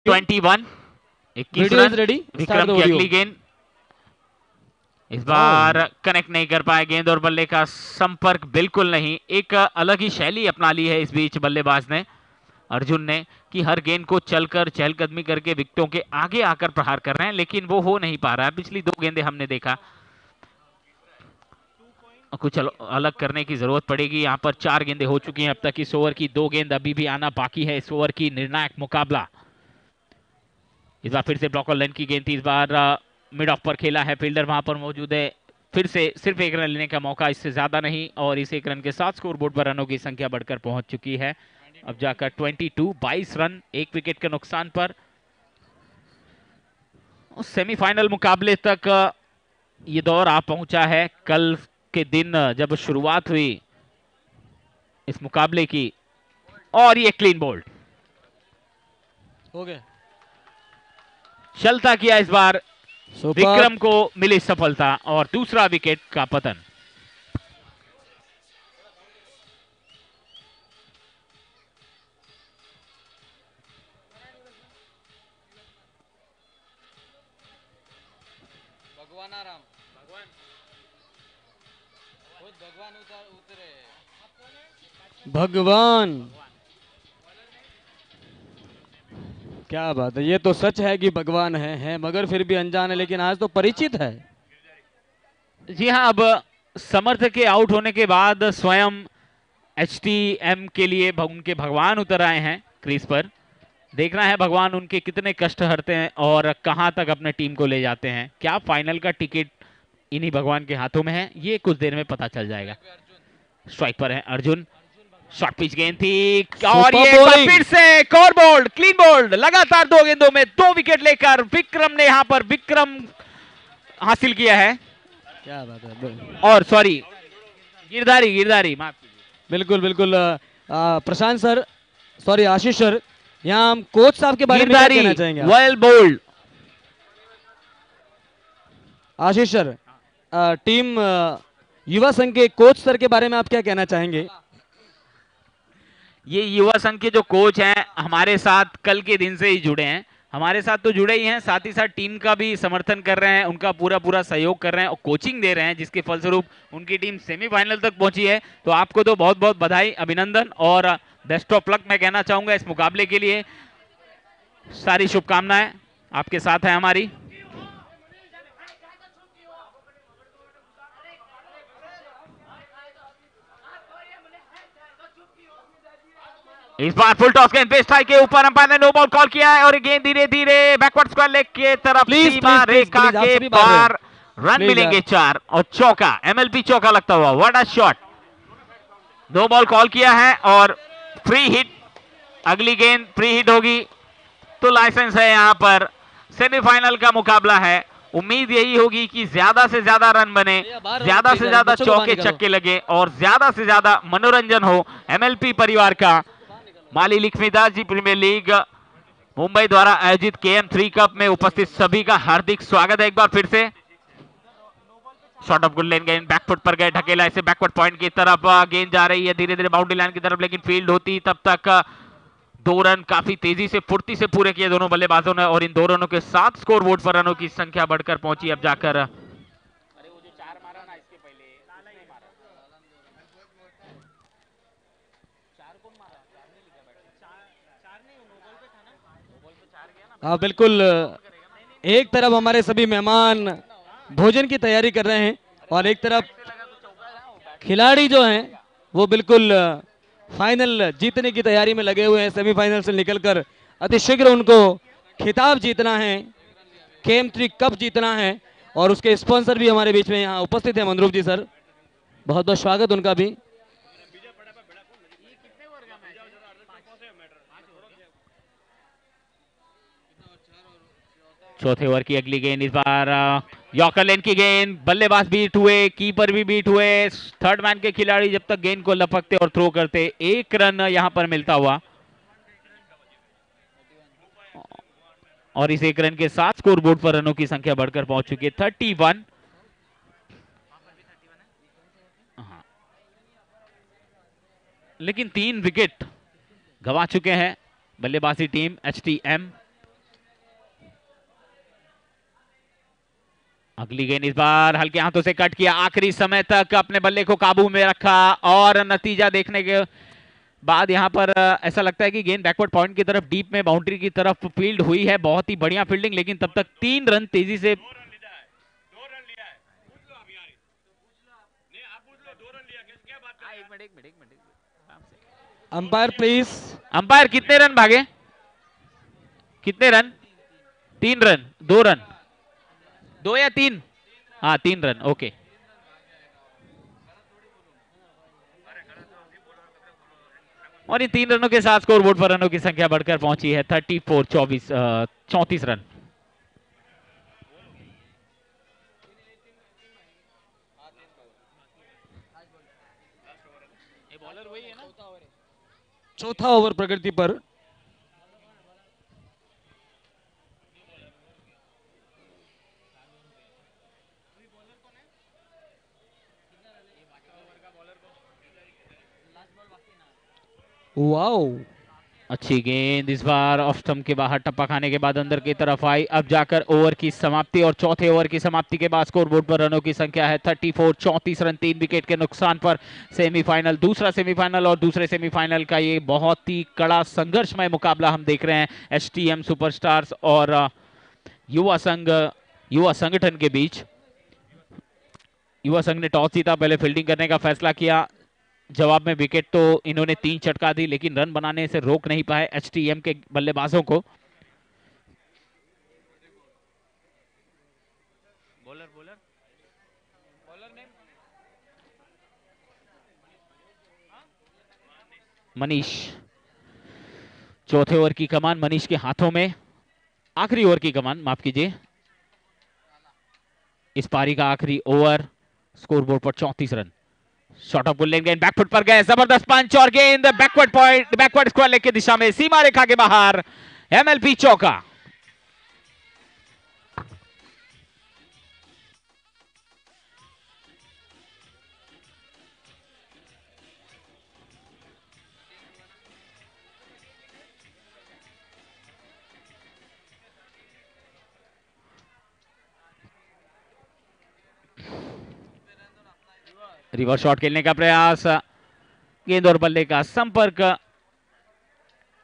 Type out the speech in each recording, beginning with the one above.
21 21 run. Vikram की अगली गेंद इस बार कनेक्ट नहीं कर पाए, गेंद और बल्ले का संपर्क बिल्कुल नहीं। एक अलग ही शैली अपना ली है इस बीच बल्लेबाज ने, अर्जुन ने, कि हर गेंद को चलकर चहलकदमी करके विकेटों के आगे आकर प्रहार कर रहे हैं, लेकिन वो हो नहीं पा रहा है। पिछली 2 गेंदें हमने देखा, कुछ अलग करने की जरूरत पड़ेगी। यहाँ पर 4 गेंदें हो चुकी हैं अब तक इस ओवर की, 2 गेंद अभी भी आना बाकी है इस ओवर की निर्णायक मुकाबला। इस बार फिर से ब्लॉकर लाइन की गेंद थी, इस बार मिड ऑफ पर खेला है, फील्डर वहां पर मौजूद है। फिर से सिर्फ 1 रन लेने का मौका, इससे ज्यादा नहीं, और इस 1 रन के साथ स्कोरबोर्ड पर रनों की संख्या बढ़कर पहुंच चुकी है अब जाकर 22 रन, 1 विकेट के नुकसान पर। सेमीफाइनल मुकाबले तक ये दौर आ पहुंचा है। कल के दिन जब शुरुआत हुई इस मुकाबले की, और ये क्लीन बोल्ड हो गया, चलता किया इस बार, विक्रम को मिली सफलता और दूसरा विकेट का पतन। भगवान, क्या बात है। ये तो सच है कि भगवान है मगर फिर भी अनजान है, लेकिन आज तो परिचित है। जी हाँ, अब समर्थ के आउट होने के बाद स्वयं HTM के लिए उनके भगवान उतर आए हैं क्रीज पर। देखना है भगवान उनके कितने कष्ट हरते हैं और कहां तक अपने टीम को ले जाते हैं। क्या फाइनल का टिकट इन्हीं भगवान के हाथों में है, ये कुछ देर में पता चल जाएगा। स्ट्राइक पर है अर्जुन, शॉर्ट पिच गेंद थी, और ये फिर से एक और बोल्ड, क्लीन बोल्ड। लगातार 2 गेंदों में 2 विकेट लेकर विक्रम ने यहां पर विक्रम हासिल किया है। क्या बात है। और सॉरी, गिरधारी माफ कीजिए। बिल्कुल बिल्कुल प्रशांत सर, सॉरी आशीष सर, यहाँ हम कोच साहब के बारे में क्या कहना चाहेंगे? Well bowled. Ashish sir, team Yuva Sangh के कोच सर के बारे में आप क्या कहना चाहेंगे? ये युवा संघ के जो कोच हैं हमारे साथ कल के दिन से ही जुड़े हैं, हमारे साथ तो जुड़े ही हैं, साथ ही साथ टीम का भी समर्थन कर रहे हैं, उनका पूरा सहयोग कर रहे हैं और कोचिंग दे रहे हैं, जिसके फलस्वरूप उनकी टीम सेमीफाइनल तक पहुंची है। तो आपको तो बहुत बहुत बधाई, अभिनंदन और बेस्ट ऑफ लक मैं कहना चाहूंगा इस मुकाबले के लिए। सारी शुभकामनाएं आपके साथ है हमारी। इस बार फुल टॉस गेंद पे स्ट्राइक के ऊपर अंपायर ने नो बॉल कॉल किया है और गेंद धीरे धीरे बैकवर्ड स्क्वायर लेग के तरफ सीमा रेखा के पार, रन मिलेंगे 4 और चौका, MLP चौका लगता हुआ। What a shot, no ball call किया है और फ्री हिट, अगली गेंद फ्री हिट होगी तो लाइसेंस है। यहां पर सेमीफाइनल का मुकाबला है, उम्मीद यही होगी कि ज्यादा से ज्यादा रन बने, ज्यादा से ज्यादा चौके छक्के लगे और ज्यादा से ज्यादा मनोरंजन हो MLP परिवार का। माली लक्ष्मीदास जी प्रीमियर लीग मुंबई द्वारा आयोजित KM3 कप में उपस्थित सभी का हार्दिक स्वागत है एक बार फिर से। शॉट ऑफ गुड लेन गेंद बैकफुट पर गए, ढकेला इसे बैकवर्ड पॉइंट की तरफ, गेंद जा रही है धीरे धीरे बाउंड्री लाइन की तरफ, लेकिन फील्ड होती तब तक 2 रन काफी तेजी से फुर्ती से पूरे किए दोनों बल्लेबाजों ने और इन 2 रनों के साथ स्कोरबोर्ड पर रनों की संख्या बढ़कर पहुंची अब जाकर। हाँ बिल्कुल, एक तरफ हमारे सभी मेहमान भोजन की तैयारी कर रहे हैं और एक तरफ खिलाड़ी जो हैं वो बिल्कुल फाइनल जीतने की तैयारी में लगे हुए हैं। सेमीफाइनल से निकलकर अतिशीघ्र उनको खिताब जीतना है, KM3 कप जीतना है और उसके स्पॉन्सर भी हमारे बीच में यहाँ उपस्थित है। मनरूप जी सर, बहुत बहुत स्वागत उनका भी। चौथे ओवर की अगली गेंद, इस बार यॉर्कर लेन की गेंद, बल्लेबाज बीट हुए, कीपर भी बीट हुए, थर्ड मैन के खिलाड़ी जब तक गेंद को लपकते और थ्रो करते 1 रन यहां पर मिलता हुआ और इस 1 रन के साथ स्कोरबोर्ड पर रनों की संख्या बढ़कर पहुंच चुकी है 31। लेकिन 3 विकेट गंवा चुके हैं बल्लेबाजी टीम HTM। अगली गेंद इस बार हल्के हाथों से कट किया, आखिरी समय तक अपने बल्ले को काबू में रखा और नतीजा देखने के बाद यहां पर ऐसा लगता है कि गेंद बैकवर्ड पॉइंट की तरफ डीप में बाउंड्री की तरफ फील्ड हुई है। बहुत ही बढ़िया फील्डिंग, लेकिन तब तक 3 रन तेजी से अंपायर प्लीज। अंपायर कितने रन भागे? कितने रन? 3 रन, 2 रन, 2 या 3? हाँ 3 रन, ओके। और इन 3 रनों के साथ स्कोर बोर्ड पर रनों की संख्या बढ़कर पहुंची है 34 रन। चौथा ओवर प्रगति पर। वाओ, अच्छी गेंद इस बार ऑफ स्टंप के बाहर टप्पा खाने के बाद अंदर की तरफ आई। अब जाकर ओवर की समाप्ति और चौथे ओवर की समाप्ति के बाद स्कोर बोर्ड पर रनों की संख्या है 34 रन। 3 विकेट के नुकसान पर सेमीफाइनल, दूसरा सेमीफाइनल और दूसरे सेमीफाइनल का ये बहुत ही कड़ा संघर्षमय मुकाबला हम देख रहे हैं एसटीएम सुपरस्टार्स और युवा संगठन के बीच। युवा संघ ने टॉस जीता, पहले फील्डिंग करने का फैसला किया। जवाब में विकेट तो इन्होंने 3 चटका दी, लेकिन रन बनाने से रोक नहीं पाए एचटीएम के बल्लेबाजों को। मनीष, चौथे ओवर की कमान मनीष के हाथों में। आखिरी ओवर की कमान, माफ कीजिए, इस पारी का आखिरी ओवर। स्कोरबोर्ड पर 34 रन। शॉट ऑफ बुल्लेन गेंद बैकफुट पर गए, जबरदस्त पंच और गेंद बैकवर्ड स्क्वायर लेग की दिशा में सीमा रेखा के बाहर। एमएलपी चौका। रिवर्स शॉट खेलने का प्रयास, गेंद और बल्ले का संपर्क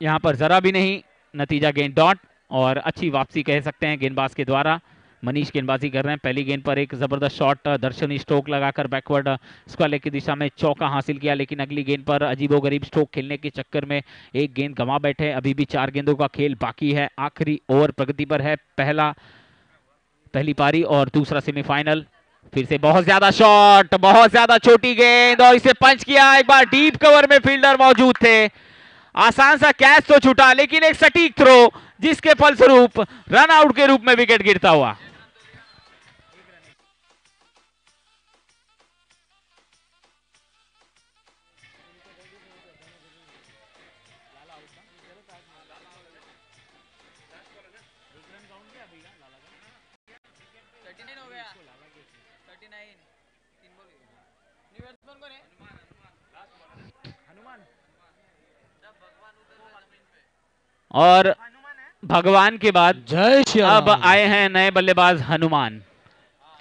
यहां पर जरा भी नहीं। नतीजा गेंद डॉट और अच्छी वापसी कह सकते हैं गेंदबाज के द्वारा। मनीष गेंदबाजी कर रहे हैं। पहली गेंद पर एक जबरदस्त शॉट दर्शनी स्ट्रोक लगाकर बैकवर्ड स्क्वायर लेग की दिशा में चौका हासिल किया, लेकिन अगली गेंद पर अजीबोगरीब स्ट्रोक खेलने के चक्कर में एक गेंद गंवा बैठे। अभी भी 4 गेंदों का खेल बाकी है। आखिरी ओवर प्रगति पर है। पहली पारी और दूसरा सेमीफाइनल। फिर से बहुत ज्यादा शॉट, बहुत ज्यादा छोटी गेंद और इसे पंच किया। एक बार डीप कवर में फील्डर मौजूद थे। आसान सा कैच तो छूटा, लेकिन एक सटीक थ्रो जिसके फलस्वरूप रन आउट के रूप में विकेट गिरता हुआ। और भगवान के बाद जय श्री अब आए हैं नए बल्लेबाज हनुमान।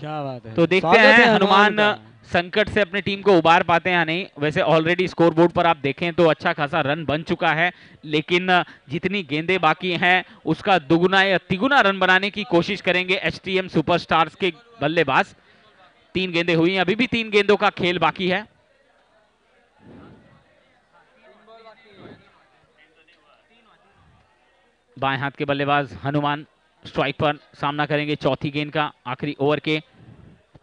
क्या बात है। तो देखते हैं हनुमान संकट से अपनी टीम को उबार पाते हैं या नहीं। वैसे ऑलरेडी स्कोर बोर्ड पर आप देखें तो अच्छा खासा रन बन चुका है, लेकिन जितनी गेंदें बाकी हैं उसका दुगुना या तिगुना रन बनाने की कोशिश करेंगे एचटीएम सुपरस्टार्स के बल्लेबाज। 3 गेंदें हुई, अभी भी 3 गेंदों का खेल बाकी है। बाएं हाथ के बल्लेबाज हनुमान स्ट्राइक पर सामना करेंगे चौथी गेंद का आखिरी ओवर के।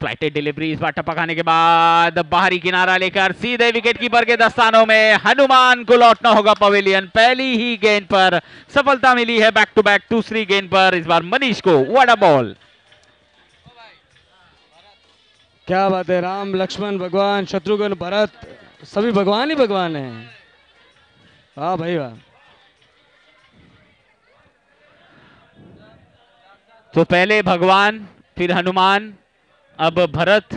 फ्लाइटेड डिलीवरी इस बार टप्पा खाने के बाद बाहरी किनारा लेकर सीधे विकेट कीपर के दस्तानों में। हनुमान को लौटना होगा पवेलियन। पहली ही गेंद पर सफलता मिली है बैक टू बैक। दूसरी गेंद पर इस बार मनीष को व्हाट अ बॉल। क्या बात है। राम लक्ष्मण भगवान शत्रुघ्न भरत सभी भगवान ही भगवान हैं। वाह भाई वाह। तो पहले भगवान, फिर हनुमान, अब भरत।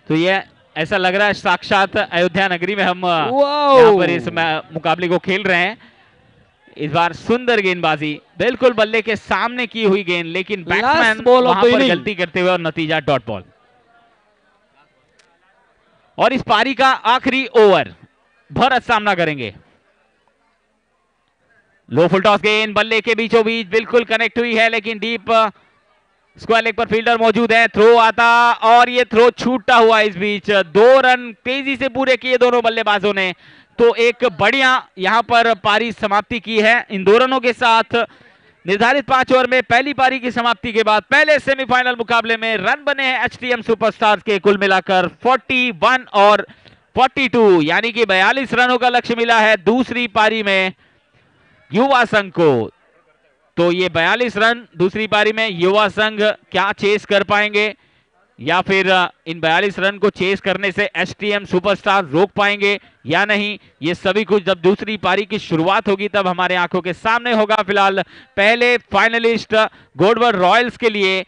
तो ये ऐसा लग रहा है साक्षात अयोध्या नगरी में हम यहाँ पर इस मुकाबले को खेल रहे हैं। इस बार सुंदर गेंदबाजी, बिल्कुल बल्ले के सामने की हुई गेंद, लेकिन बैट्समैन वहां पर गलती करते हुए और नतीजा डॉट बॉल। और इस पारी का आखिरी ओवर भरत सामना करेंगे। लो फुल टॉस गेंद बल्ले के बीचों बीच बिल्कुल कनेक्ट हुई है, लेकिन डीप स्क्वायर लेग पर फील्डर मौजूद है। थ्रो आता और ये थ्रो छूटता हुआ इस बीच। 2 रन तेजी से पूरे किए दोनों बल्लेबाजों ने, तो एक बढ़िया यहां पर पारी समाप्ति की है। इन 2 रनों के साथ निर्धारित 5 ओवर में पहली पारी की समाप्ति के बाद पहले सेमीफाइनल मुकाबले में रन बने हैं एचटीएम सुपरस्टार्स के कुल मिलाकर 41 और 42, यानी कि 42 रनों का लक्ष्य मिला है दूसरी पारी में युवा संघ को। तो ये 42 रन दूसरी पारी में युवा संघ क्या चेस कर पाएंगे, या फिर इन 42 रन को चेस करने से एचटीएम सुपरस्टार रोक पाएंगे या नहीं, ये सभी कुछ जब दूसरी पारी की शुरुआत होगी तब हमारे आंखों के सामने होगा। फिलहाल पहले फाइनलिस्ट गोडवर रॉयल्स के लिए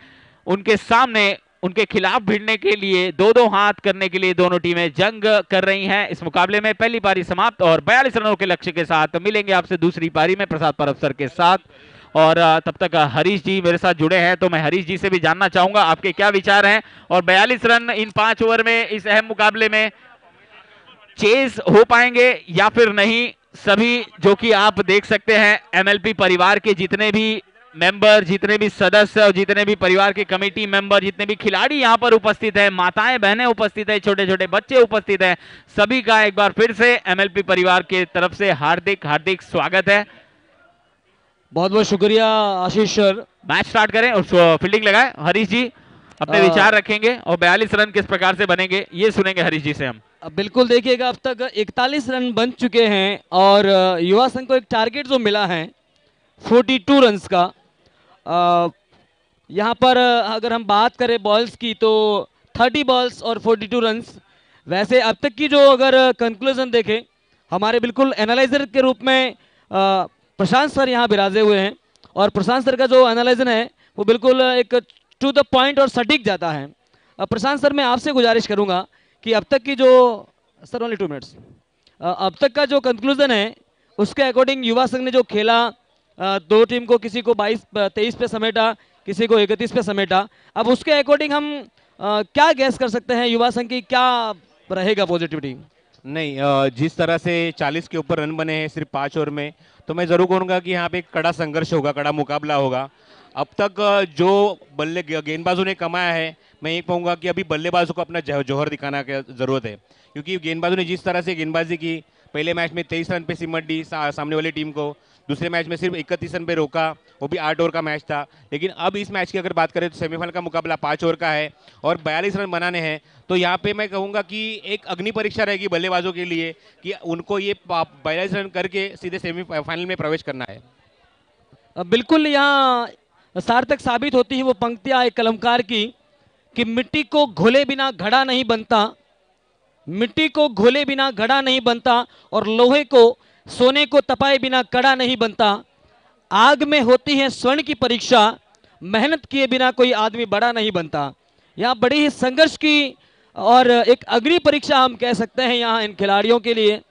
उनके सामने उनके खिलाफ भिड़ने के लिए 2-2 हाथ करने के लिए दोनों टीमें जंग कर रही हैं इस मुकाबले में। पहली पारी समाप्त और 42 रनों के लक्ष्य के साथ मिलेंगे आपसे दूसरी पारी में प्रसाद परब सर के साथ। और तब तक हरीश जी मेरे साथ जुड़े हैं, तो मैं हरीश जी से भी जानना चाहूंगा आपके क्या विचार हैं, और 42 रन इन 5 ओवर में इस अहम मुकाबले में चेज हो पाएंगे या फिर नहीं। सभी जो कि आप देख सकते हैं एमएलपी परिवार के जितने भी मेंबर, जितने भी सदस्य और जितने भी परिवार के कमेटी मेंबर, जितने भी खिलाड़ी यहां पर उपस्थित हैं, माताएं बहनें उपस्थित हैं, छोटे छोटे बच्चे उपस्थित हैं, सभी का एक बार फिर से एमएलपी परिवार के तरफ से हार्दिक हार्दिक स्वागत है। बहुत बहुत शुक्रिया आशीष सर। मैच स्टार्ट करें और फील्डिंग लगाए। हरीश जी अपने विचार रखेंगे और 42 रन किस प्रकार से बनेंगे ये सुनेंगे हरीश जी से हम। बिल्कुल देखिएगा, अब तक 41 रन बन चुके हैं और युवा संघ को एक टारगेट जो मिला है 42 रन्स का। यहाँ पर अगर हम बात करें बॉल्स की तो 30 बॉल्स और 42 रन्स। वैसे अब तक की जो अगर कंक्लूजन देखें, हमारे बिल्कुल एनालाइजर के रूप में प्रशांत सर यहाँ बिराजे हुए हैं, और प्रशांत सर का जो एनालाइजन है वो बिल्कुल एक टू द पॉइंट और सटीक जाता है। प्रशांत सर मैं आपसे गुजारिश करूँगा कि अब तक की जो सर ओनली 2 मिनट्स, अब तक का जो कंक्लूजन है उसके अकॉर्डिंग युवा संघ ने जो खेला, 2 टीम को किसी को 22-23 पे समेटा, किसी को 31 पे समेटा, अब उसके अकॉर्डिंग हम क्या गैस कर सकते हैं युवा संघ की क्या रहेगा पॉजिटिविटी? नहीं, जिस तरह से 40 के ऊपर रन बने हैं सिर्फ 5 ओवर में, तो मैं ज़रूर कहूँगा कि यहाँ पे एक कड़ा संघर्ष होगा, कड़ा मुकाबला होगा। अब तक जो बल्ले गेंदबाजों ने कमाया है, मैं ये कहूँगा कि अभी बल्लेबाजों को अपना जौहर दिखाना की ज़रूरत है, क्योंकि गेंदबाजों ने जिस तरह से गेंदबाजी की, पहले मैच में 23 रन पे सिमट दी सामने वाली टीम को, दूसरे मैच में सिर्फ 31 रन पे रोका, वो भी 8 ओवर का मैच था। लेकिन अब इस मैच की अगर बात करें तो सेमीफाइनल का मुकाबला 5 ओवर का है और 42 रन बनाने हैं, तो यहाँ पे मैं कहूँगा कि एक अग्नि परीक्षा रहेगी बल्लेबाजों के लिए कि उनको ये 42 रन करके सीधे सेमीफाइनल में प्रवेश करना है। बिल्कुल यहाँ सार्थक साबित होती है वो पंक्तियाँ एक कलमकार की कि मिट्टी को घोले बिना घड़ा नहीं बनता, मिट्टी को घोले बिना घड़ा नहीं बनता, और लोहे को सोने को तपाए बिना कड़ा नहीं बनता। आग में होती है स्वर्ण की परीक्षा, मेहनत किए बिना कोई आदमी बड़ा नहीं बनता। यहाँ बड़ी ही संघर्ष की और एक अग्नि परीक्षा हम कह सकते हैं यहाँ इन खिलाड़ियों के लिए।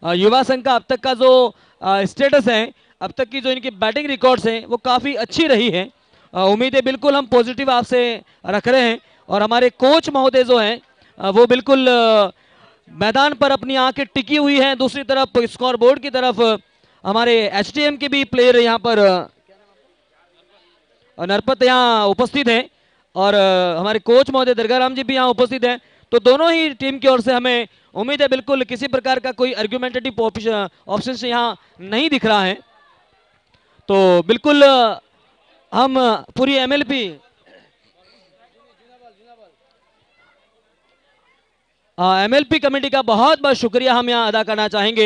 युवा संघ का अब तक का जो स्टेटस है, अब तक की जो इनकी बैटिंग रिकॉर्ड्स हैं वो काफ़ी अच्छी रही है। उम्मीद है बिल्कुल हम पॉजिटिव आपसे रख रहे हैं, और हमारे कोच महोदय जो हैं वो बिल्कुल मैदान पर अपनी आंखें टिकी हुई हैं। दूसरी तरफ स्कोर बोर्ड की तरफ हमारे एचटीएम के भी प्लेयर यहाँ पर नरपत यहाँ उपस्थित हैं, और हमारे कोच महोदय दरगाराम जी भी यहाँ उपस्थित हैं। तो दोनों ही टीम की ओर से हमें उम्मीद है बिल्कुल किसी प्रकार का कोई आर्ग्यूमेंटेटिव ऑप्शन यहाँ नहीं दिख रहा है। तो बिल्कुल हम पूरी एमएलपी कमेटी का बहुत बहुत शुक्रिया हम यहाँ अदा करना चाहेंगे।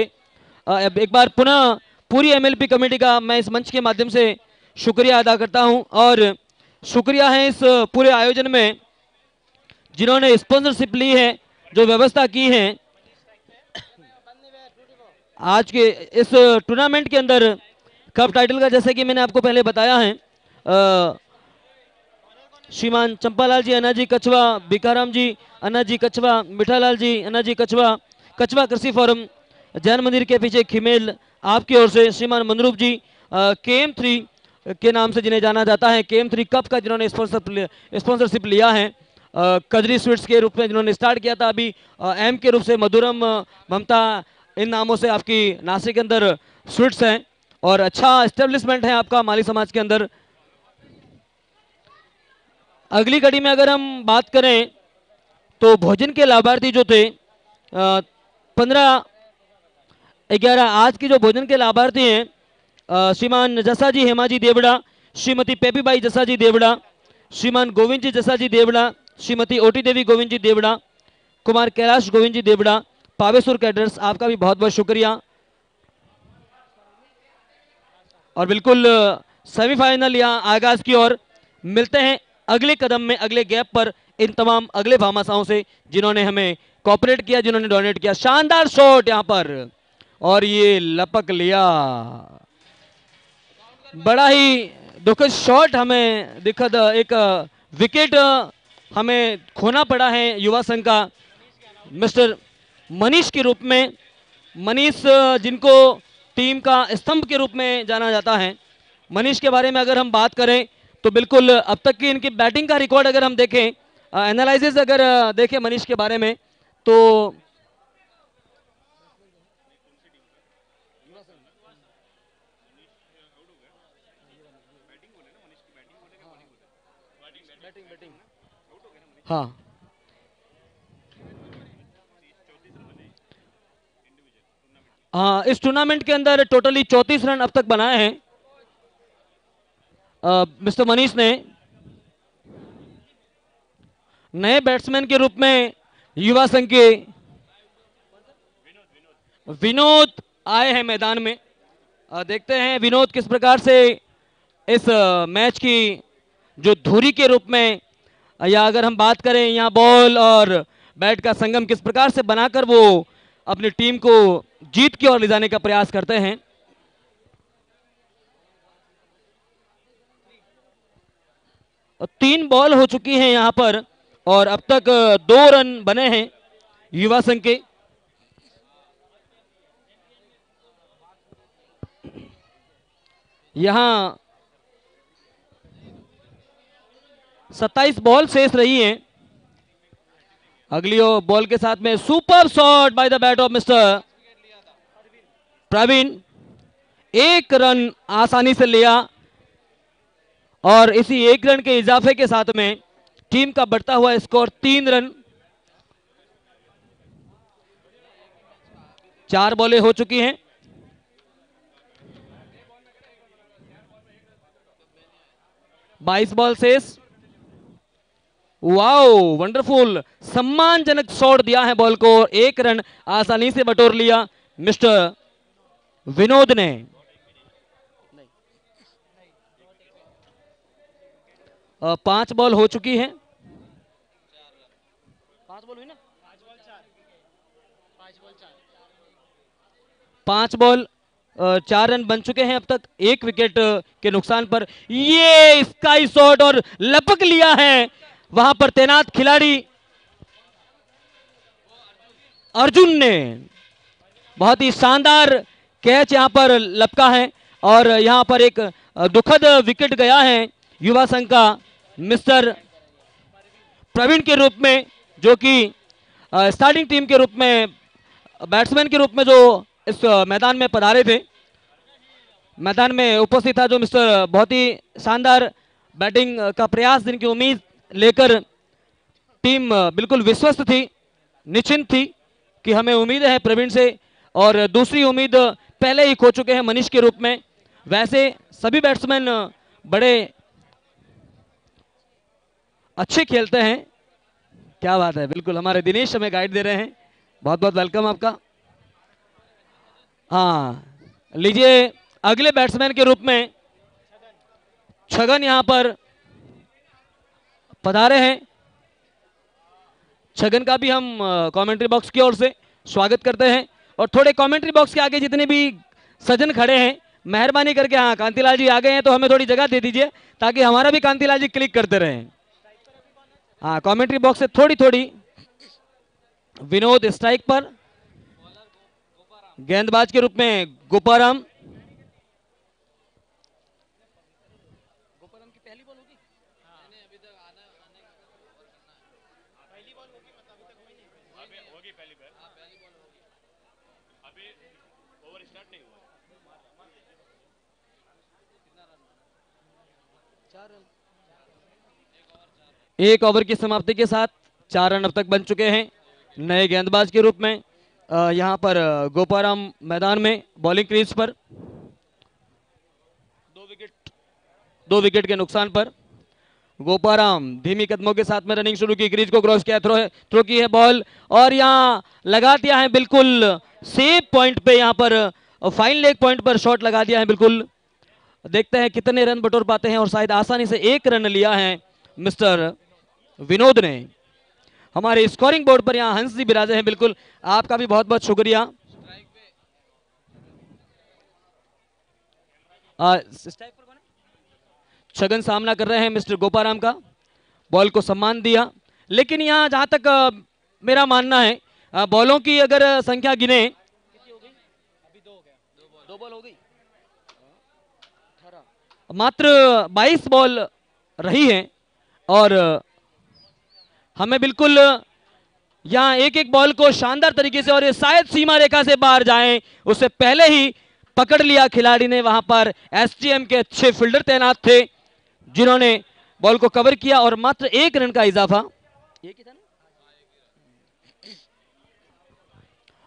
एक बार पुनः पूरी एमएलपी कमेटी का मैं इस मंच के माध्यम से शुक्रिया अदा करता हूं, और शुक्रिया है इस पूरे आयोजन में जिन्होंने स्पॉन्सरशिप ली है, जो व्यवस्था की है आज के इस टूर्नामेंट के अंदर कप टाइटल का। जैसे कि मैंने आपको पहले बताया है, श्रीमान चंपालाल जी अन्ना जी कछवा, भिकाराम जी अन्ना जी कछवा, मिठालाल जी अन्ना जी कछवा, कछवा कृषि फोरम, जैन मंदिर के पीछे खिमेल, आपकी ओर से श्रीमान मनरूप जी KM3 के नाम से जिन्हें जाना जाता है, KM3 कप का जिन्होंने स्पॉन्सरशिप लिया है, कजरी स्वीट्स के रूप में जिन्होंने स्टार्ट किया था, अभी M के रूप से मधुरम, ममता, इन नामों से आपकी नासिक के अंदर स्वीट्स हैं और अच्छा एस्टेब्लिशमेंट है आपका माली समाज के अंदर। अगली कड़ी में अगर हम बात करें तो भोजन के लाभार्थी जो थे 15/11 आज की जो भोजन के लाभार्थी हैं श्रीमान जसाजी हेमाजी देवड़ा, श्रीमती पेपीबाई जसाजी देवड़ा, श्रीमान गोविंद जी जसाजी देवड़ा, श्रीमती ओटी देवी गोविंद जी देवड़ा, कुमार कैलाश गोविंद जी देवड़ा, पावेसुर कैडर्स, आपका भी बहुत बहुत शुक्रिया। और बिल्कुल सेमीफाइनल यहाँ आगाज की ओर मिलते हैं अगले कदम में, अगले गैप पर इन तमाम अगले भामाशाहों से जिन्होंने हमें कोऑपरेट किया, जिन्होंने डोनेट किया। शानदार शॉट यहाँ पर और ये लपक लिया, बड़ा ही दुखद शॉट, हमें दुखद एक विकेट हमें खोना पड़ा है युवा संघ का मिस्टर मनीष के रूप में। मनीष जिनको टीम का स्तंभ के रूप में जाना जाता है, मनीष के बारे में अगर हम बात करें तो बिल्कुल अब तक की इनकी बैटिंग का रिकॉर्ड अगर हम देखें, एनालिसिस अगर देखें मनीष के बारे में तो हाँ हाँ इस टूर्नामेंट के अंदर टोटली 34 रन अब तक बनाए हैं मिस्टर मनीष ने। नए बैट्समैन के रूप में युवा संघ के विनोद आए हैं मैदान में। देखते हैं विनोद किस प्रकार से इस मैच की जो धुरी के रूप में, या अगर हम बात करें यहाँ बॉल और बैट का संगम किस प्रकार से बनाकर वो अपनी टीम को जीत की ओर ले जाने का प्रयास करते हैं। और 3 बॉल हो चुकी हैं यहां पर और अब तक 2 रन बने हैं युवा संघ के। यहां 27 बॉल शेष रही हैं। अगली बॉल के साथ में super shot by the bat of mister Praveen, 1 run आसानी से लिया और इसी 1 रन के इजाफे के साथ में टीम का बढ़ता हुआ स्कोर 3 रन। 4 बॉलें हो चुकी हैं। बाईस बॉल शेष। वाओ वंडरफुल, सम्मानजनक शॉट दिया है बॉल को, 1 रन आसानी से बटोर लिया मिस्टर विनोद ने। और 5 बॉल हो चुकी है। 5 बॉल हुई ना, 5 बॉल 4 रन बन चुके हैं अब तक, 1 विकेट के नुकसान पर। ये स्काई शॉट और लपक लिया है वहां पर तैनात खिलाड़ी अर्जुन ने। बहुत ही शानदार कैच यहां पर लपका है और यहां पर एक दुखद विकेट गया है युवा संघ का मिस्टर प्रवीण के रूप में, जो कि स्टार्टिंग टीम के रूप में बैट्समैन के रूप में जो इस मैदान में पधारे थे, मैदान में उपस्थित था, जो मिस्टर बहुत ही शानदार बैटिंग का प्रयास, जिनकी उम्मीद लेकर टीम बिल्कुल विश्वस्त थी, निश्चिंत थी कि हमें उम्मीद है प्रवीण से, और दूसरी उम्मीद पहले ही खो चुके हैं मनीष के रूप में। वैसे सभी बैट्समैन बड़े अच्छे खेलते हैं। क्या बात है, बिल्कुल हमारे दिनेश हमें गाइड दे रहे हैं, बहुत बहुत वेलकम आपका। हाँ लीजिए, अगले बैट्समैन के रूप में छगन यहां पर पधारे हैं। छगन का भी हम कमेंट्री बॉक्स की ओर से स्वागत करते हैं। और थोड़े कमेंट्री बॉक्स के आगे जितने भी सज्जन खड़े हैं, मेहरबानी करके, हाँ कांतिलाल जी आ गए हैं तो हमें थोड़ी जगह दे दीजिए ताकि हमारा भी कांतिलाल जी क्लिक करते रहें। हाँ कमेंट्री बॉक्स से थोड़ी थोड़ी। विनोद स्ट्राइक पर, गेंदबाज के रूप में गोपाराम। गोपाराम की पहली बॉल होगी? अभी तक आना पहली बॉल होगी, मतलब अभी तक हुई नहीं। अभी होगी पहली बॉल। हां पहली बॉल होगी, अभी ओवर स्टार्ट नहीं हुआ। कितना रन? 4 रन। एक ओवर की समाप्ति के साथ 4 रन अब तक बन चुके हैं नए गेंदबाज के रूप में। यहां पर गोपाराम मैदान में बॉलिंग क्रीज पर 2 विकेट के नुकसान पर। गोपाराम धीमी कदमों के साथ में रनिंग शुरू की, क्रीज को क्रॉस किया, थ्रो की है बॉल और यहां लगा दिया है बिल्कुल सेफ पॉइंट पे। यहां पर फाइन लेग पॉइंट पर शॉट लगा दिया है बिल्कुल। देखते हैं कितने रन बटोर पाते हैं और शायद आसानी से 1 रन लिया है मिस्टर विनोद ने। हमारे स्कोरिंग बोर्ड पर यहां हंस जी बिराजे हैं, बिल्कुल आपका भी बहुत बहुत शुक्रिया। छगन सामना कर रहे हैं मिस्टर गोपाराम का, बॉल को सम्मान दिया, लेकिन यहां जहां तक मेरा मानना है बॉलों की अगर संख्या गिने, अभी 2 बॉल हो गई, मात्र 22 बॉल रही है और हमें बिल्कुल यहां एक बॉल को शानदार तरीके से, और ये शायद सीमा रेखा से बाहर जाएं उससे पहले ही पकड़ लिया खिलाड़ी ने। वहां पर एसटीएम के अच्छे फील्डर तैनात थे जिन्होंने बॉल को कवर किया और मात्र 1 रन का इजाफा।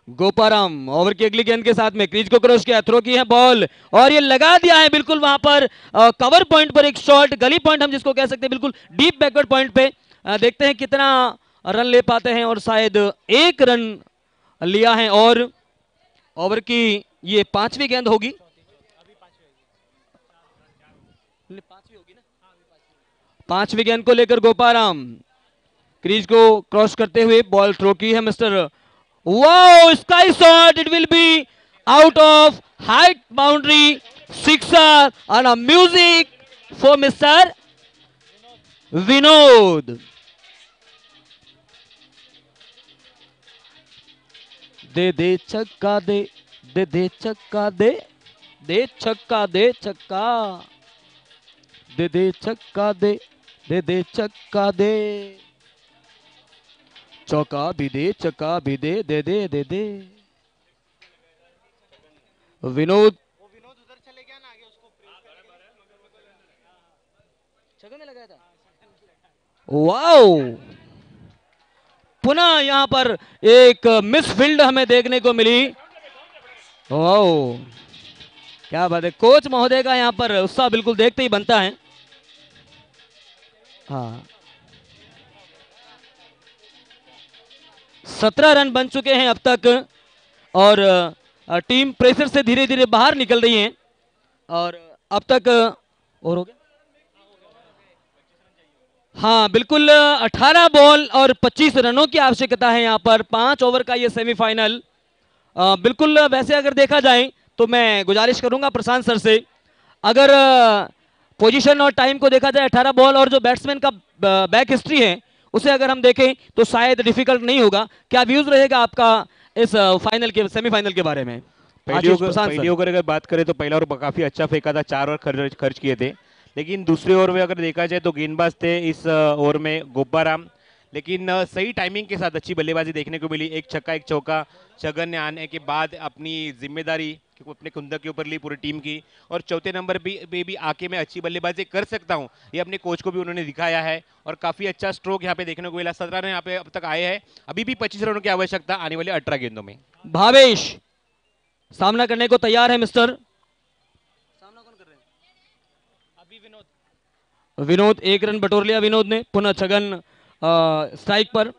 गोपाराम ओवर की अगली गेंद के साथ में क्रीज को क्रॉस किया, थ्रो की है बॉल और ये लगा दिया है बिल्कुल वहां पर कवर पॉइंट पर एक शॉट, गली पॉइंट हम जिसको कह सकते हैं, बिल्कुल डीप बैकवर्ड पॉइंट पे। देखते हैं कितना रन ले पाते हैं और शायद 1 रन लिया है और ओवर की ये 5वीं गेंद होगी। 5वीं गेंद को लेकर गोपाराम क्रीज को क्रॉस करते हुए बॉल थ्रो की है mister, wow sky shot, it will be out of height boundary, sixer and a music for mister Vinod. दे छक्का दे छक्का दे छक्का दे छक्का दे छक्का दे छक्का दे, चौका भी दे चक्का भी दे दे। विनोद उधर चले गया ना आगे, उसको छक्का में लगाया था। वाओ, पुनः यहां पर एक मिस फील्ड हमें देखने को मिली। वाओ क्या बात है, कोच महोदय का यहां पर उत्साह बिल्कुल देखते ही बनता है। हाँ 17 रन बन चुके हैं अब तक और टीम प्रेशर से धीरे धीरे बाहर निकल रही है और अब तक और हो गया। हाँ बिल्कुल 18 बॉल और 25 रनों की आवश्यकता है यहाँ पर 5 ओवर का ये सेमीफाइनल। बिल्कुल वैसे अगर देखा जाए तो मैं गुजारिश करूंगा प्रशांत सर से, अगर पोजीशन और टाइम को देखा जाए 18 बॉल और जो बैट्समैन का बैक हिस्ट्री है उसे अगर हम देखें तो शायद डिफिकल्ट नहीं होगा। क्या व्यूज रहेगा आपका इस फाइनल के सेमीफाइनल के बारे में? पहली ओवर अगर बात करें तो पहला ओवर काफी अच्छा फेंका था, 4 ओवर खर्च किए थे, लेकिन दूसरे ओवर में अगर देखा जाए तो गेंदबाज थे इस ओवर में गोपाराम, लेकिन सही टाइमिंग के साथ अच्छी बल्लेबाजी देखने को मिली। 1 छक्का 1 चौका छगन ने आने के बाद अपनी जिम्मेदारी अपने कुंदा के ऊपर ली पूरी टीम की, और चौथे नंबर भी आके मैं अच्छी बल्लेबाजी कर सकता हूं ये अपने कोच को भी उन्होंने दिखाया है और काफी अच्छा स्ट्रोक यहां पे देखने को मिला। 17 रन यहां पे अब तक आए हैं, अभी भी 25 रनों की आवश्यकता आने वाले 18 गेंदों में। भावेश सामना करने को तैयार है मिस्टर, सामना कौन कर रहे हैं? अभी विनोद 1 रन बटोर लिया विनोद ने। पुनः छगन स्ट्राइक पर।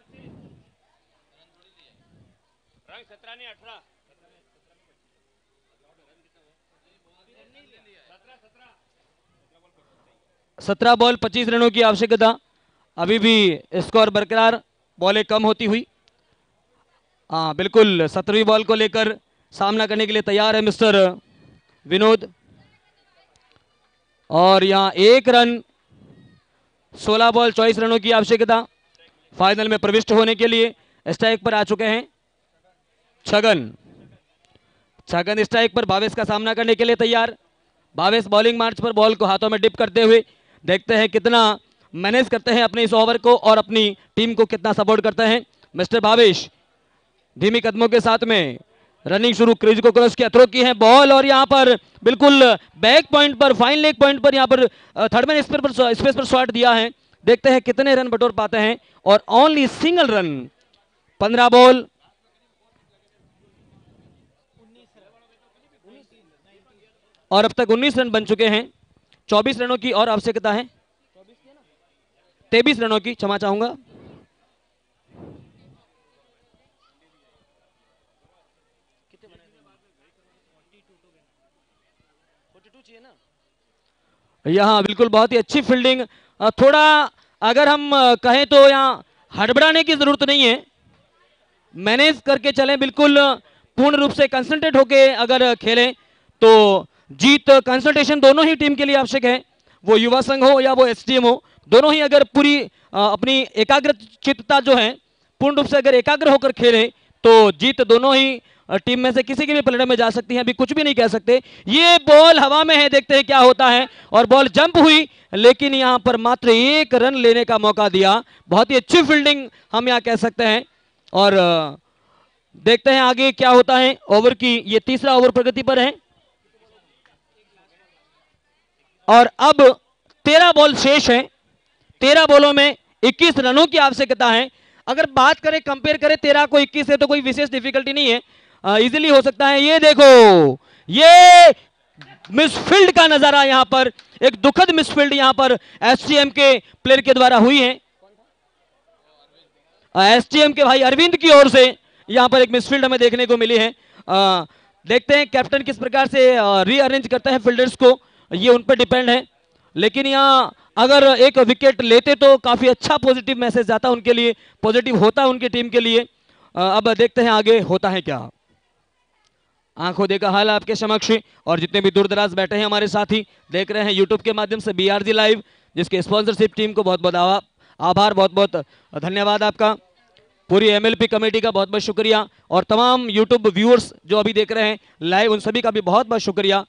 17 बॉल 25 रनों की आवश्यकता, अभी भी स्कोर बरकरार, बॉलें कम होती हुई। हाँ बिल्कुल 17वीं बॉल को लेकर सामना करने के लिए तैयार है मिस्टर विनोद और यहाँ 1 रन 16 बॉल 24 रनों की आवश्यकता फाइनल में प्रविष्ट होने के लिए। स्ट्राइक पर आ चुके हैं छगन। छगन स्ट्राइक पर भावेश का सामना करने के लिए तैयार। भावेश बॉलिंग मार्च पर बॉल को हाथों में डिप करते हुए, देखते हैं कितना मैनेज करते हैं अपने इस ओवर को और अपनी टीम को कितना सपोर्ट करते हैं मिस्टर भावेश। धीमी कदमों के साथ में रनिंग शुरू, क्रीज को क्रॉस किया, थ्रो की है बॉल और यहां पर बिल्कुल बैक पॉइंट पर, फाइन लेग पॉइंट पर, यहां पर थर्ड मैन स्पेस पर शॉट दिया है। देखते हैं कितने रन बटोर पाते हैं और ओनली सिंगल रन। 15 बॉल, और अब तक 19 रन बन चुके हैं। 24 रनों की और आवश्यकता है, 23 रनों की, क्षमा चाहूंगा। यहाँ बिल्कुल बहुत ही अच्छी फील्डिंग। थोड़ा अगर हम कहें तो यहाँ हड़बड़ाने की जरूरत नहीं है, मैनेज करके चलें, बिल्कुल पूर्ण रूप से कंसंट्रेट होके अगर खेलें तो जीत, कंसंट्रेशन दोनों ही टीम के लिए आवश्यक है। वो युवा संघ हो या वो एसटीएम हो, दोनों ही अगर पूरी अपनी एकाग्र चित्तता जो है पूर्ण रूप से अगर एकाग्र होकर खेलें तो जीत दोनों ही टीम में से किसी के भी पलड़े में जा सकती है। अभी कुछ भी नहीं कह सकते। ये बॉल हवा में है, देखते हैं क्या होता है, और बॉल जंप हुई लेकिन यहां पर मात्र 1 रन लेने का मौका दिया। बहुत ही अच्छी फील्डिंग हम यहां कह सकते हैं। और देखते हैं आगे क्या होता है। ओवर की ये तीसरा ओवर प्रगति पर है और अब 13 बॉल शेष हैं। 13 बॉलों में 21 रनों की आवश्यकता है। अगर बात करें, कंपेयर करें 13 को 21 से, तो कोई विशेष डिफिकल्टी नहीं है, इजीली हो सकता है। ये देखो, ये मिसफील्ड का नजारा, यहां पर एक दुखद मिसफील्ड यहां पर एसटीएम के प्लेयर के द्वारा हुई है। एसटीएम के भाई अरविंद की ओर से यहां पर एक मिसफील्ड हमें देखने को मिली है। देखते हैं कैप्टन किस प्रकार से रीअरेंज करता है फील्डर्स को, ये उन पर डिपेंड है। लेकिन यहां अगर एक विकेट लेते तो काफी अच्छा पॉजिटिव मैसेज जाता उनके लिए, पॉजिटिव होता उनकी टीम के लिए। अब देखते हैं आगे होता है क्या। आंखों देखा हाल आपके समक्ष, और जितने भी दूर दराज बैठे हैं हमारे साथी देख रहे हैं यूट्यूब के माध्यम से बीआरजी लाइव, जिसके स्पॉन्सरशिप टीम को बहुत बहुत आभार, बहुत बहुत धन्यवाद आपका। पूरी एमएलपी कमेटी का बहुत बहुत शुक्रिया, और तमाम यूट्यूब व्यूअर्स जो अभी देख रहे हैं लाइव, उन सभी का भी बहुत बहुत शुक्रिया।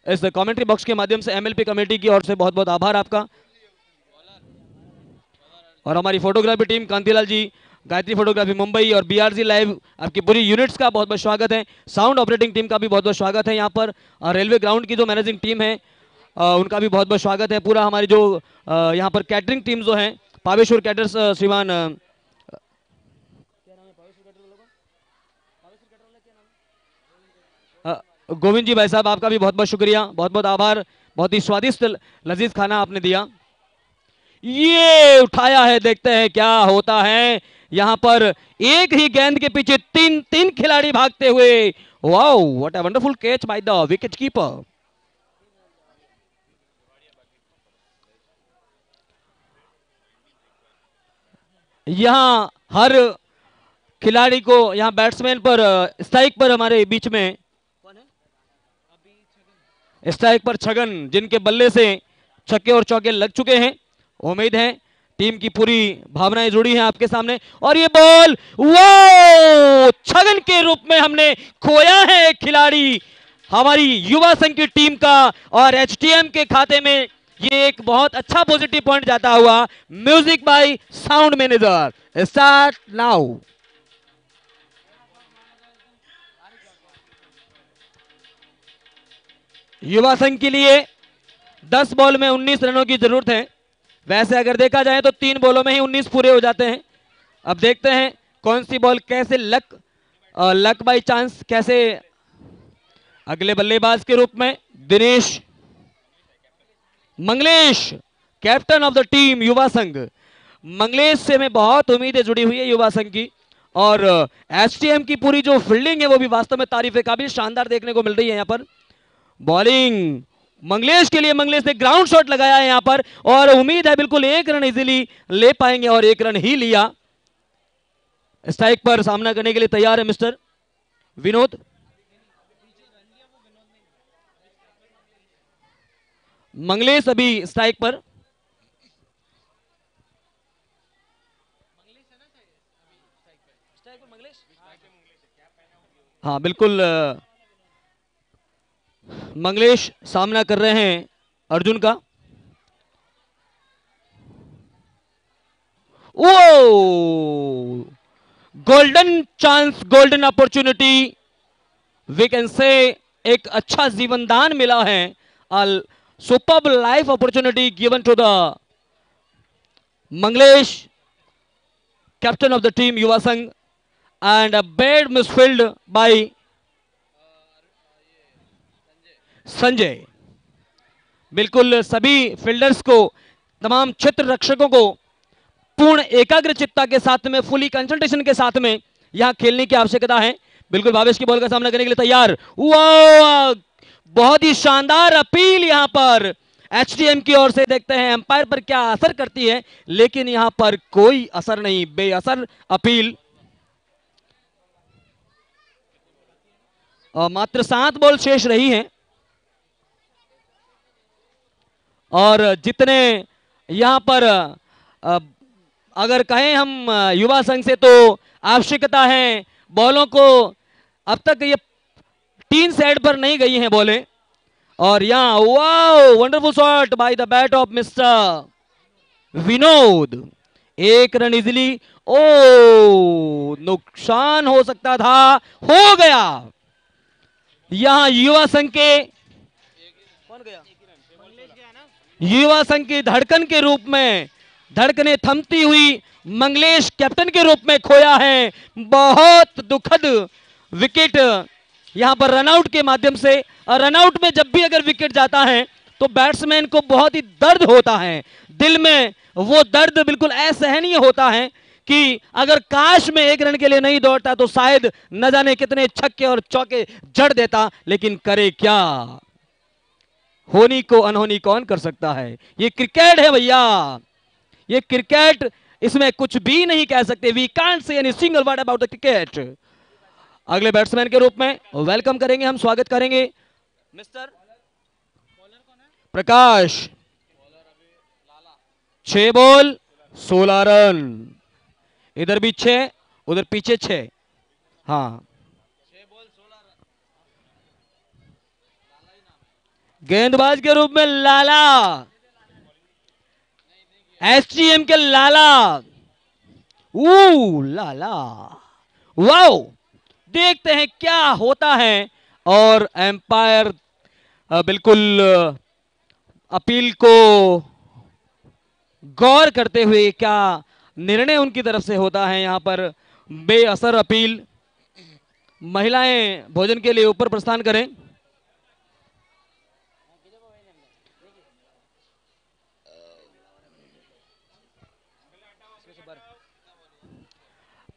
इस कमेंट्री बॉक्स के माध्यम से एमएलपी कमेटी की ओर से बहुत बहुत आभार आपका। और हमारी फोटोग्राफी टीम कांतिलाल जी, गायत्री फोटोग्राफी मुंबई और बीआरजी लाइव, आपकी पूरी यूनिट्स का बहुत बहुत स्वागत है। साउंड ऑपरेटिंग टीम का भी बहुत बहुत स्वागत है यहाँ पर। रेलवे ग्राउंड की जो मैनेजिंग टीम है उनका भी बहुत बहुत स्वागत है। पूरा हमारी जो यहाँ पर कैटरिंग टीम जो है, पावेश्वर कैटर्स, श्रीमान गोविंद जी भाई साहब, आपका भी बहुत बहुत शुक्रिया, बहुत बहुत आभार। बहुत ही स्वादिष्ट लजीज खाना आपने दिया। ये उठाया है, देखते हैं क्या होता है। यहां पर एक ही गेंद के पीछे तीन खिलाड़ी भागते हुए। Wow, what a wonderful catch by the wicket keeper. यहां हर खिलाड़ी को, यहां बैट्समैन पर, स्ट्राइक पर हमारे बीच में स्ट्राइक पर छगन, जिनके बल्ले से छक्के और चौके लग चुके हैं। उम्मीद है टीम की पूरी भावनाएं जुड़ी हैं आपके सामने। और ये बॉल, वो छगन के रूप में हमने खोया है एक खिलाड़ी हमारी युवा संघ की टीम का, और एचटीएम के खाते में ये एक बहुत अच्छा पॉजिटिव पॉइंट जाता हुआ। Music by sound manager, start now. युवा संघ के लिए 10 बॉल में 19 रनों की जरूरत है। वैसे अगर देखा जाए तो 3 बॉलों में ही 19 पूरे हो जाते हैं। अब देखते हैं कौन सी बॉल कैसे लक बाय चांस, कैसे अगले बल्लेबाज के रूप में Dinesh Manglesh, captain of the team Yuva Sangh. Manglesh से हमें बहुत उम्मीदें जुड़ी हुई है युवा संघ की, और एसटीएम की पूरी जो फील्डिंग है वो भी वास्तव में तारीफ काबिल शानदार देखने को मिल रही है। यहाँ पर बॉलिंग मंगलेश के लिए, मंगलेश ने ग्राउंड शॉट लगाया है यहां पर, और उम्मीद है बिल्कुल 1 रन इजीली ले पाएंगे, और 1 रन ही लिया। स्ट्राइक पर सामना करने के लिए तैयार है मिस्टर विनोद। मंगलेश अभी स्ट्राइक पर। हाँ बिल्कुल, मंगलेश सामना कर रहे हैं अर्जुन का। Oh golden chance, golden opportunity, we can say एक अच्छा जीवन दान मिला है। Superb life opportunity given to the Manglesh, captain of the team Yuva Sangh, and a bad misfield by Sanjay. बिल्कुल सभी फील्डर्स को, तमाम क्षेत्र रक्षकों को पूर्ण एकाग्रचित्ता के साथ में, फुली कंसंट्रेशन के साथ में यहां खेलने की आवश्यकता है। बिल्कुल भावेश की बॉल का सामना करने के लिए तैयार। वाह, बहुत ही शानदार अपील यहां पर एचटीएम की ओर से। देखते हैं एम्पायर पर क्या असर करती है, लेकिन यहां पर कोई असर नहीं, बेअसर अपील। मात्र 7 बॉल शेष रही हैं और जितने यहां पर अगर कहें हम युवा संघ से तो आवश्यकता है बॉलों को। अब तक ये 3 साइड पर नहीं गई हैं बॉलें, और यहां wow wonderful shot by the bat of mister Vinod. 1 run easily. ओ नुकसान हो सकता था, हो गया। यहां युवा संघ के, कौन गया? युवा संघ की धड़कन के रूप में, धड़कने थमती हुई मंगलेश कैप्टन के रूप में खोया है। बहुत दुखद विकेट यहां पर रनआउट के माध्यम से। रनआउट में जब भी अगर विकेट जाता है तो बैट्समैन को बहुत ही दर्द होता है, दिल में वो दर्द बिल्कुल असहनीय होता है कि अगर काश में 1 रन के लिए नहीं दौड़ता तो शायद न जाने कितने छक्के और चौके जड़ देता, लेकिन करे क्या। होनी को अनहोनी कौन कर सकता है। ये क्रिकेट है भैया, ये क्रिकेट, इसमें कुछ भी नहीं कह सकते। We can't say any single word about the cricket. अगले बैट्समैन के रूप में वेलकम करेंगे, हम स्वागत करेंगे मिस्टर प्रकाश। 6 बॉल 16 रन, इधर भी 6, उधर पीछे 6। हाँ, गेंदबाज के रूप में लाला, एसटीएम के लाला। लाला, वाओ, देखते हैं क्या होता है। और एम्पायर बिल्कुल अपील को गौर करते हुए क्या निर्णय उनकी तरफ से होता है। यहां पर बेअसर अपील। महिलाएं भोजन के लिए ऊपर प्रस्थान करें।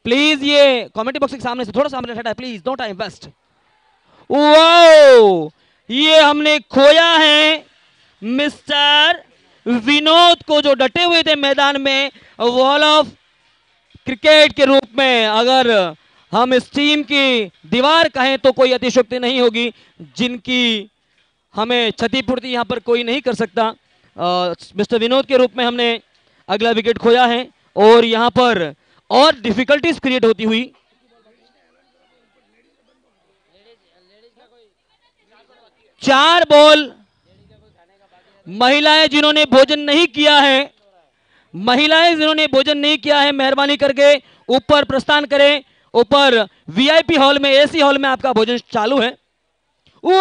प्लीज ये कमेंट्री बॉक्स के सामने से थोड़ा सामने हटा, please, no time waste. Wow, ये हमने खोया है मिस्टर विनोद को, जो डटे हुए थे मैदान में वॉल ऑफ क्रिकेट के रूप में। अगर हम इस टीम की दीवार कहें तो कोई अतिशयोक्ति नहीं होगी, जिनकी हमें क्षतिपूर्ति यहां पर कोई नहीं कर सकता। मिस्टर विनोद के रूप में हमने अगला विकेट खोया है, और यहां पर और डिफिकल्टीज क्रिएट होती हुई। चार बॉल, महिलाएं जिन्होंने भोजन नहीं किया है, महिलाएं जिन्होंने भोजन नहीं किया है, मेहरबानी करके ऊपर प्रस्थान करें। ऊपर वीआईपी हॉल में, एसी हॉल में आपका भोजन चालू है। वो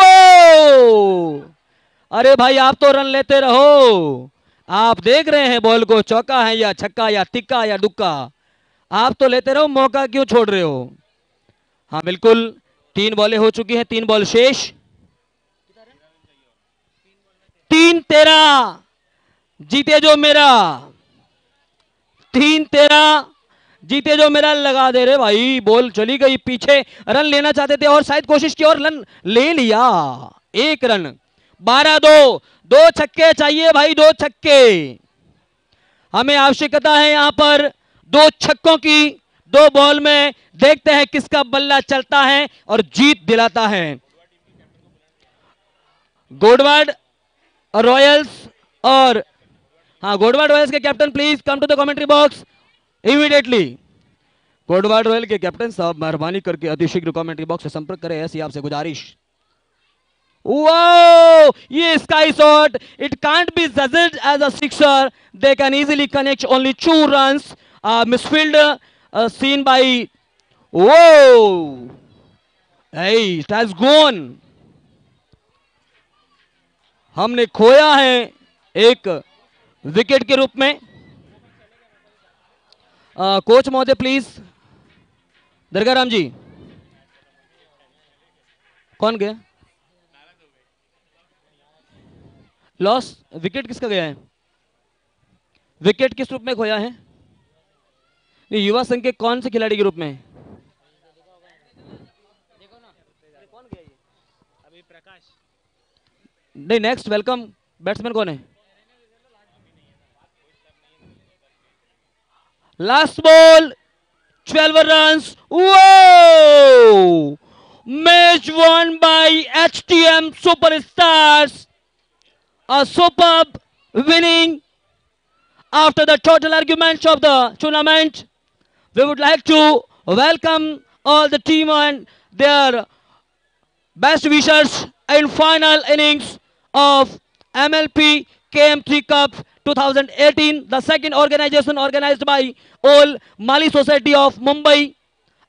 अरे भाई, आप तो रन लेते रहो। आप देख रहे हैं बॉल को, चौका है या छक्का या तिक्का या दुक्का, आप तो लेते रहो, मौका क्यों छोड़ रहे हो। हाँ बिल्कुल, 3 बॉलें हो चुकी हैं, 3 बॉल शेष। 3-13 जीते जो मेरा, 3-13 जीते जो मेरा। लगा दे रे भाई, बॉल चली गई पीछे। रन लेना चाहते थे और शायद कोशिश की और रन ले लिया। 1 रन, 12-2, 2 छक्के चाहिए भाई, 2 छक्के। हमें आवश्यकता है यहां पर 2 छक्कों की। 2 बॉल में देखते हैं किसका बल्ला चलता है और जीत दिलाता है। गोडवाड रॉयल्स, और हाँ, गोडवाड रॉयल्स के captain please come to the commentary box immediately. Godwad royal के कैप्टन साहब, मेहरबानी करके अतिशीघ्र कमेंट्री बॉक्स से संपर्क करें, ऐसी आपसे गुजारिश। Wow! Yes, sky shot. It can't be judged as a sixer. They can easily connect only 2 runs. Misfield seen by. Whoa! Hey, it has gone. हमने खोया है एक विकेट के रूप में. कोच महोदय प्लीज. दरगाराम जी, कौन गया? लॉस. विकेट किसका गया है? विकेट किस रूप में खोया है? युवा संघ के कौन से खिलाड़ी के रूप में? नहीं, नेक्स्ट वेलकम बैट्समैन कौन है? Last ball 12 runs. Whoa! Match won by HTM Superstars. A superb winning after the total arguments of the tournament. We would like to welcome all the team and their best wishers in final innings of MLP KM3 Cup 2018, the second organization organized by all Mali Society of Mumbai.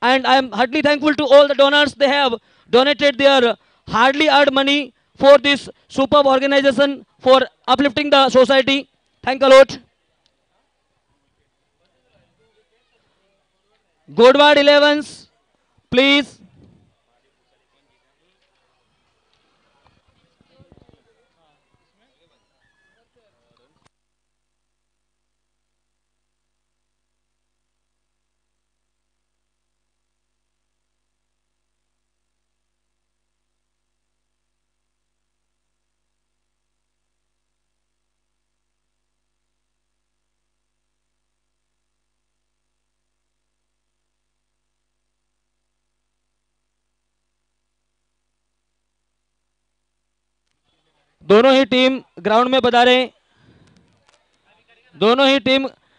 And I am heartily thankful to all the donors. They have donated their hardly earned money for this superb organization for uplifting the society. Thank a lot. Godward 11s, please. दोनों ही team ground में पधारें. दोनों ही team